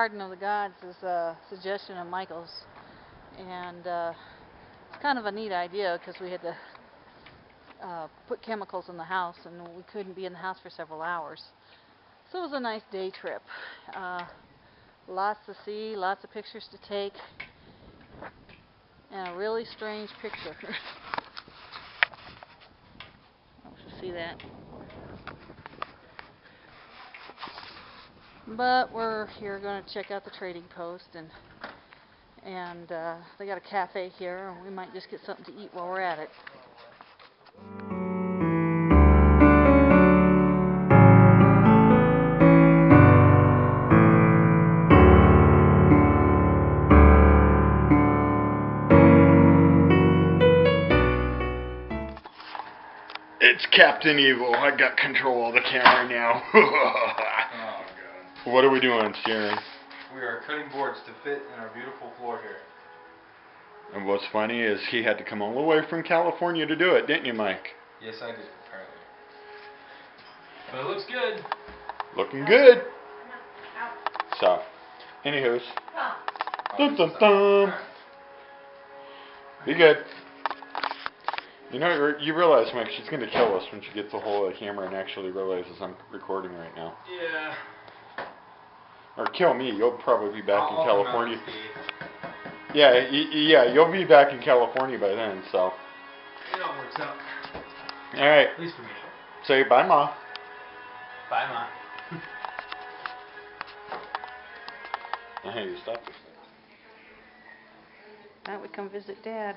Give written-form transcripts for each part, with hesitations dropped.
Garden of the Gods is a suggestion of Michael's, and it's kind of a neat idea because we had to put chemicals in the house, and we couldn't be in the house for several hours. So it was a nice day trip. Lots to see, lots of pictures to take, and a really strange picture. I hope you see that. But we're here going to check out the trading post, and they got a cafe here, and we might just get something to eat while we're at it. It's Captain Evil. I got control of the camera now. Oh, God. What are we doing, Sharon? We are cutting boards to fit in our beautiful floor here. And what's funny is he had to come all the way from California to do it, didn't you, Mike? Yes, I did, apparently. But it looks good. Looking good. So, anywho's. Dun, dun, dun. Be good. You know, you realize, Mike, she's going to kill us when she gets a hold of the camera and actually realizes I'm recording right now. Yeah. Or kill me. You'll probably be back in I'll California. Yeah, you'll be back in California by then, so. It all works out. Alright. At least for me. Say bye, Ma. Bye, Ma. Hey, you stop this Thought we'd come visit Dad.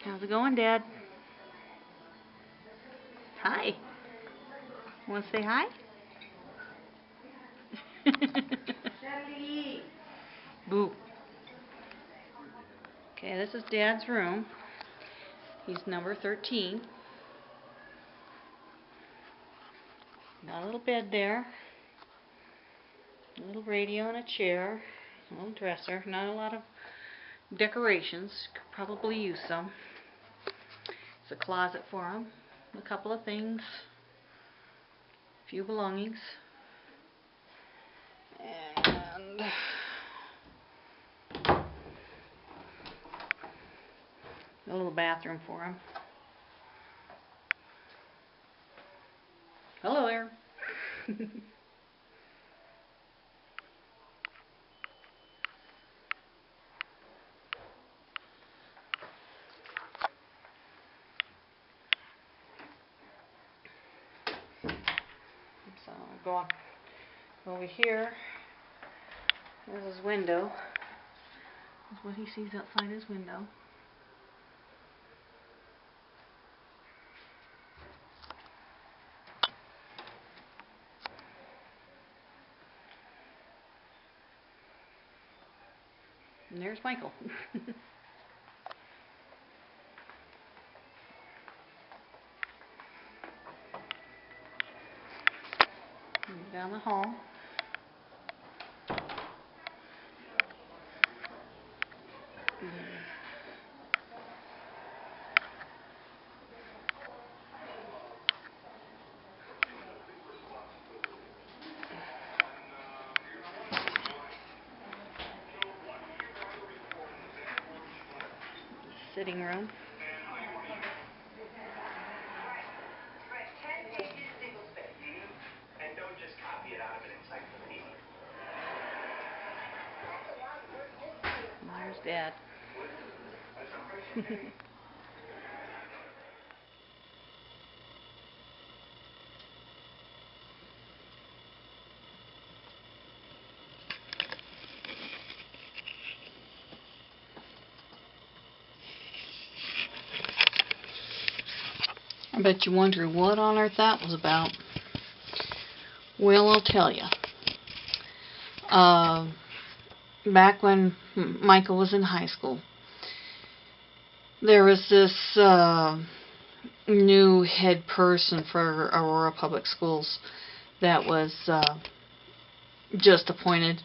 How's it going, Dad? Hi. Want to say hi? Boo. Okay, this is Dad's room. He's number 13. Got a little bed there. A little radio and a chair. A little dresser. Not a lot of decorations. Could probably use some. It's a closet for him. A couple of things. A few belongings. And a little bathroom for him. Hello there. So I'll go over here. There's his window. That's what he sees outside his window. And there's Michael. Down the hall. Sitting room. There's Dad. I bet you wonder what on earth that was about. Well, I'll tell you. Back when Michael was in high school, there was this new head person for Aurora Public Schools that was just appointed,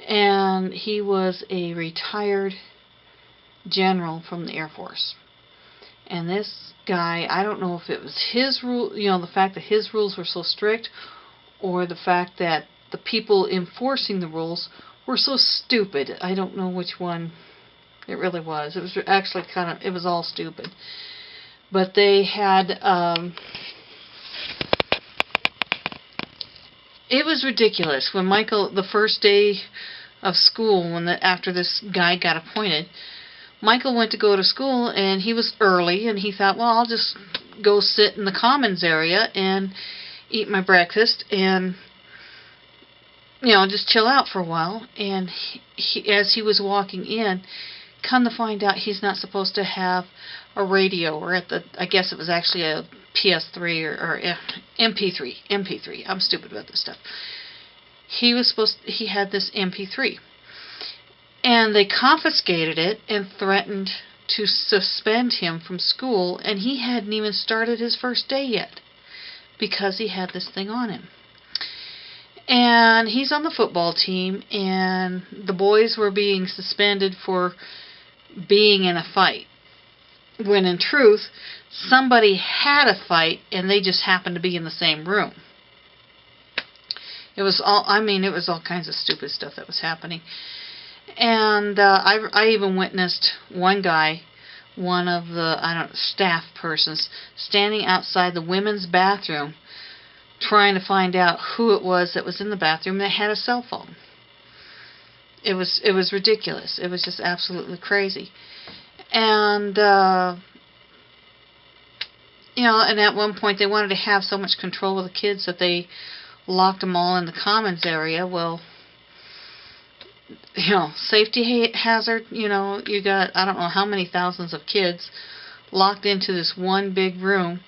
and he was a retired general from the Air Force. And this guy, I don't know if it was his rule, the fact that his rules were so strict, or the fact that the people enforcing the rules were so stupid. I don't know which one it really was. It was actually it was all stupid. But they had, it was ridiculous. When Michael, the first day of school, after this guy got appointed, Michael went to go to school, and he was early, and he thought, well, I'll just go sit in the commons area and eat my breakfast and, just chill out for a while. And as he was walking in, come to find out he's not supposed to have a radio, or I guess it was actually a PS3 or MP3. I'm stupid about this stuff. He had this MP3. And they confiscated it and threatened to suspend him from school, and he hadn't even started his first day yet because he had this thing on him. And he's on the football team, and the boys were being suspended for being in a fight, when in truth somebody had a fight and they just happened to be in the same room. It was all kinds of stupid stuff that was happening. And I even witnessed one guy, one of the staff persons, standing outside the women's bathroom trying to find out who it was that was in the bathroom that had a cell phone. It was ridiculous. It was just absolutely crazy. And and at one point they wanted to have so much control of the kids that they locked them all in the commons area. Well, safety hazard, you got, I don't know how many thousands of kids locked into this one big room.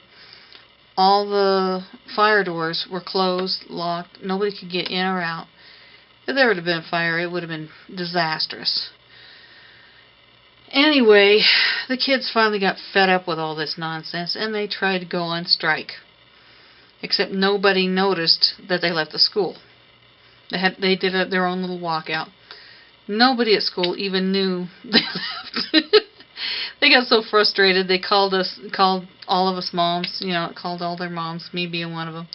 All the fire doors were closed, locked. Nobody could get in or out. If there would have been a fire, it would have been disastrous. Anyway, the kids finally got fed up with all this nonsense, and they tried to go on strike. Except nobody noticed that they left the school. They did their own little walkout. Nobody at school even knew they left. They got so frustrated, they called all of us moms, called all their moms, me being one of them.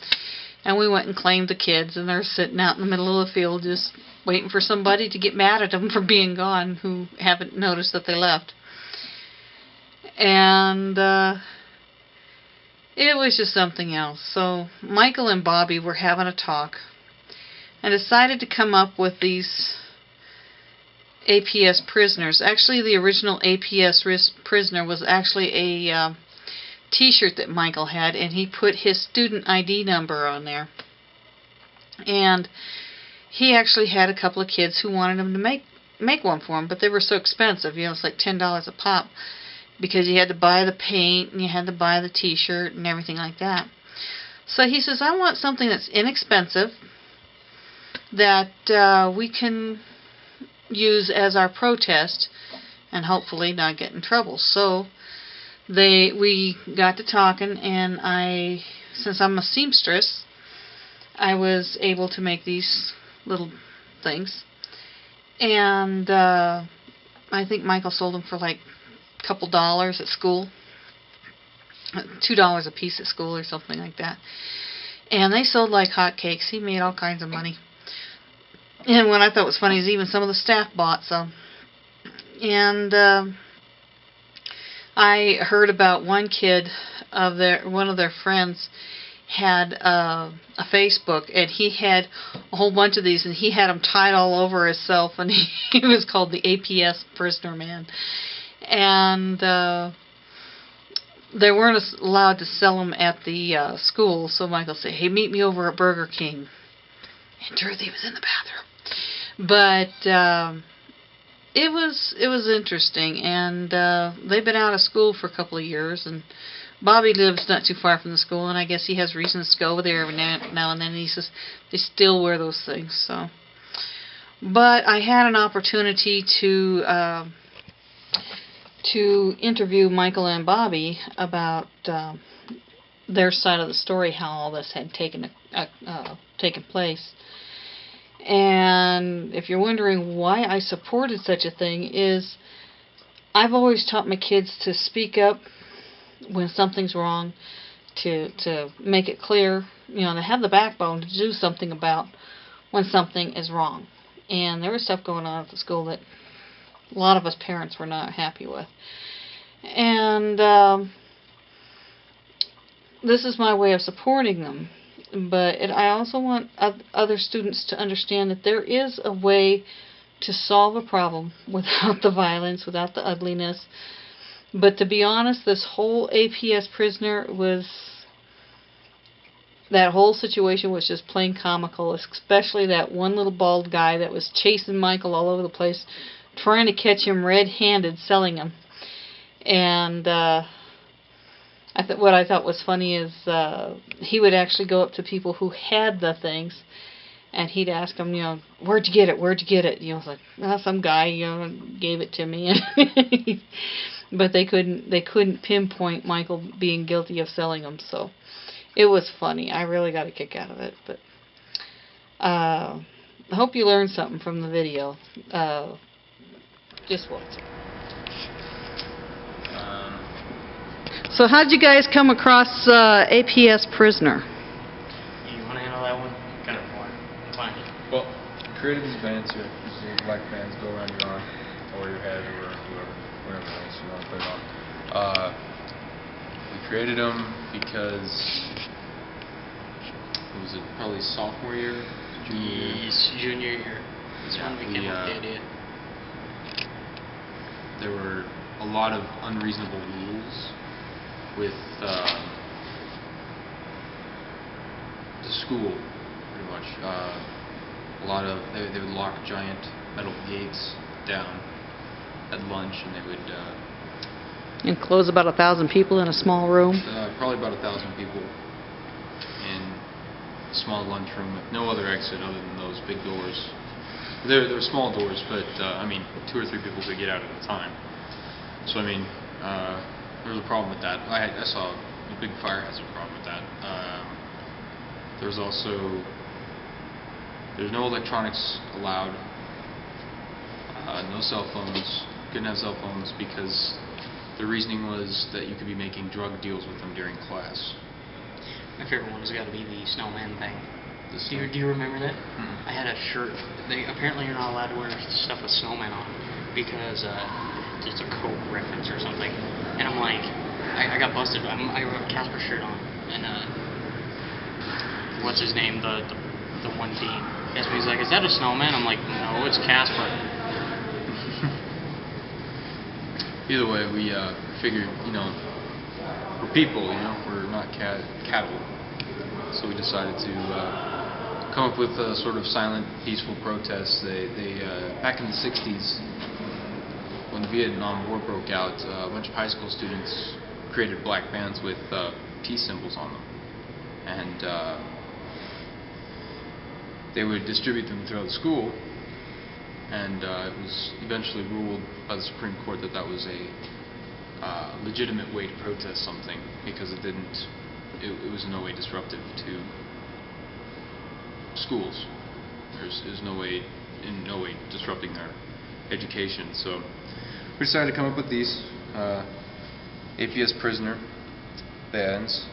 And we went and claimed the kids, and they're sitting out in the middle of the field just waiting for somebody to get mad at them for being gone, who haven't noticed that they left. And it was just something else. So Michael and Bobby were having a talk and decided to come up with these APS Prisoners. Actually, the original APS Prisoner was actually a t-shirt that Michael had, and he put his student ID number on there. And he actually had a couple of kids who wanted him to make one for him, but they were so expensive. It's like $10 a pop, because you had to buy the paint and you had to buy the t-shirt and everything like that. So he says, I want something that's inexpensive, that we can use as our protest and hopefully not get in trouble. So we got to talking, and since I'm a seamstress, I was able to make these little things. And I think Michael sold them for like a couple dollars at school. $2 a piece at school or something like that. And they sold like hotcakes. He made all kinds of money. And what I thought was funny is even some of the staff bought some. And I heard about one kid one of their friends had a Facebook, and he had a whole bunch of these, and he had them tied all over himself, and he was called the APS Prisoner Man. And they weren't allowed to sell them at the school, so Michael said, hey, meet me over at Burger King. And Dorothy was in the bathroom. But it was interesting, and they've been out of school for a couple of years, and Bobby lives not too far from the school, and I guess he has reasons to go over there every now and then. And he says they still wear those things. So, but I had an opportunity to interview Michael and Bobby about their side of the story, how all this had taken place. And if you're wondering why I supported such a thing, is I've always taught my kids to speak up when something's wrong, to make it clear, you know, to have the backbone to do something about when something is wrong. And there was stuff going on at the school that a lot of us parents were not happy with. And this is my way of supporting them. But I also want other students to understand that there is a way to solve a problem without the violence, without the ugliness. But to be honest, this whole APS Prisoner was... that whole situation was just plain comical, especially that one little bald guy that was chasing Michael all over the place, trying to catch him red-handed selling him. And what I thought was funny is he would actually go up to people who had the things, and he'd ask them, you know, where'd you get it? Where'd you get it? You know, it's like, oh, some guy, you know, gave it to me. But they couldn't pinpoint Michael being guilty of selling them. So it was funny. I really got a kick out of it. But I hope you learned something from the video. Just watch it. So how'd you guys come across APS Prisoner? You want to handle that one? Kind of fine. Well, created these bands here. These little black bands go around your arm or your head or whatever else you want to put it on. We created them because was it probably sophomore year, junior year? Yes, junior year. That's when we came up with the idea. There were a lot of unreasonable rules with the school, pretty much. A lot of they would lock giant metal gates down at lunch, and they would enclose about 1,000 people in a small room. Probably about 1,000 people in a small lunchroom with no other exit other than those big doors. They're small doors, but I mean, 2 or 3 people could get out at a time. So I mean, there was a problem with that. I saw a big fire hazard problem with that. There's no electronics allowed. No cell phones. Couldn't have cell phones because the reasoning was that you could be making drug deals with them during class. My favorite one has got to be the snowman thing. Do you remember that? I had a shirt. Apparently you're not allowed to wear stuff with snowmen on because it's a Coke reference or something. And I'm like, I got busted. I have a Casper shirt on, and what's his name? The one dean. He's like, is that a snowman? I'm like, no, it's Casper. Either way, we figured, you know, we're people, you know, we're not cattle. So we decided to come up with a sort of silent, peaceful protest. They back in the 60s, when the Vietnam War broke out, a bunch of high school students created black bands with peace symbols on them. And they would distribute them throughout the school. And it was eventually ruled by the Supreme Court that that was a legitimate way to protest something, because it was in no way disruptive to schools. There's no way disrupting their education. So we decided to come up with these APS Prisoner bands.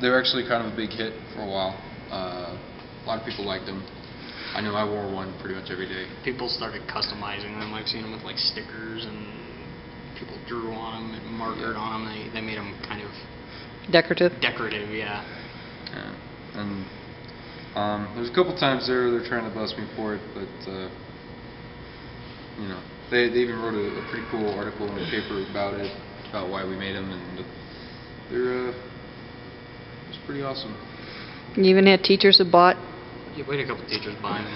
They were actually kind of a big hit for a while. A lot of people liked them. I know I wore one pretty much every day. People started customizing them. I've seen them with like stickers, and people drew on them and markered on them. They made them kind of Decorative, yeah. And there's a couple times they're trying to bust me for it, but you know, they even wrote a pretty cool article in the paper about it, about why we made them, and they're it's pretty awesome. you even had teachers that bought. Yeah, we had a couple teachers buying them.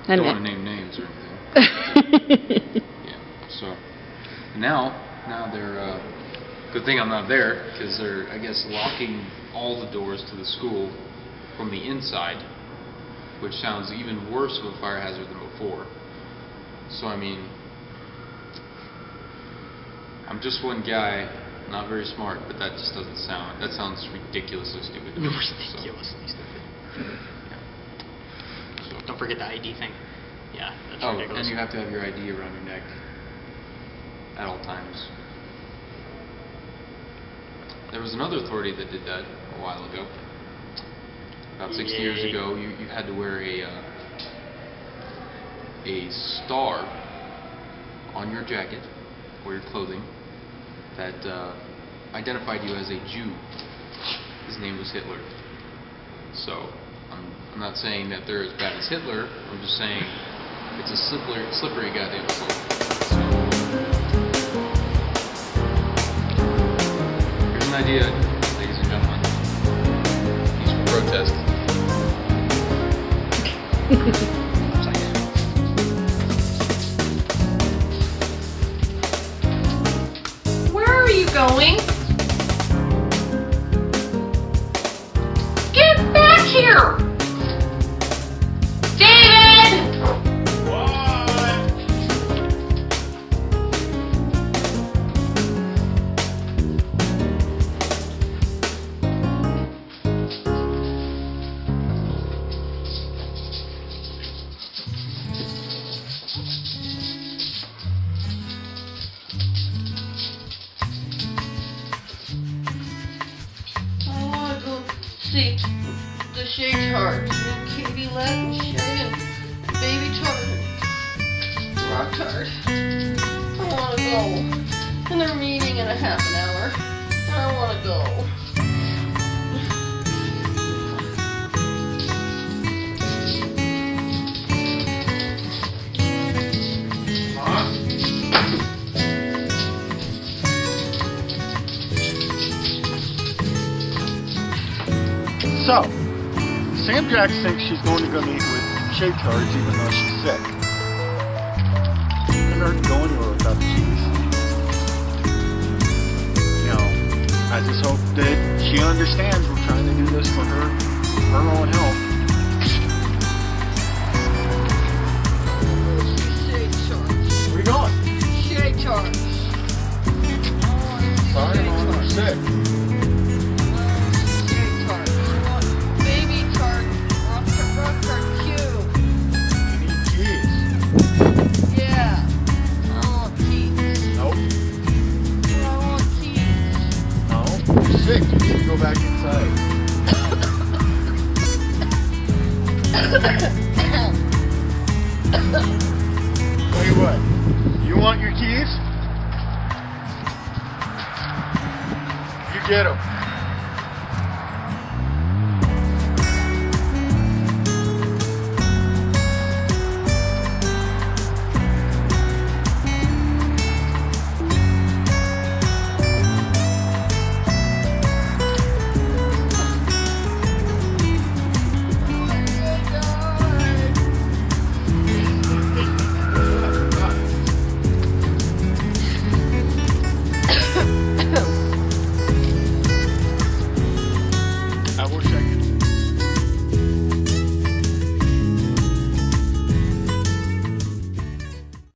Don't want to name names or anything. Yeah. So now they're good thing I'm not there, because they're, I guess, locking all the doors to the school from the inside, which sounds even worse of a fire hazard than before. So I mean, I'm just one guy Not very smart, but that just doesn't sound. That sounds ridiculously stupid. to me, Ridiculously stupid. So. Don't forget the ID thing. Yeah, that's Oh, ridiculous. and you have to have your ID around your neck at all times. There was another authority that did that a while ago. About 60 years Yay. ago, you had to wear a star on your jacket or your clothing that identified you as a Jew. His name was Hitler. So, I'm not saying that they're as bad as Hitler. I'm just saying it's a slippery goddamn slope. So, here's an idea, ladies and gentlemen. Peaceful protest. Where are you going? Get back here! David! I want to go see the Shaytards and Katie Let and Shay and Baby Tart and Rock Tart. I want to go. And they're meeting in a half an hour. I want to go. So, Sam Jack thinks she's going to go meet with Shaytards even though she's sick. I'm not going anywhere without the keys. You know, I just hope that she understands we're trying to do this for her own health. Shaytards. Where are you going? Shaytards. Sorry, Mom, I'm sick. Baby Tart, Rock Tart Cube. You need keys. Yeah. I want keys. Nope. I want keys. No. You're sick. You need to go back inside. Tell you what. You want your keys? You get them.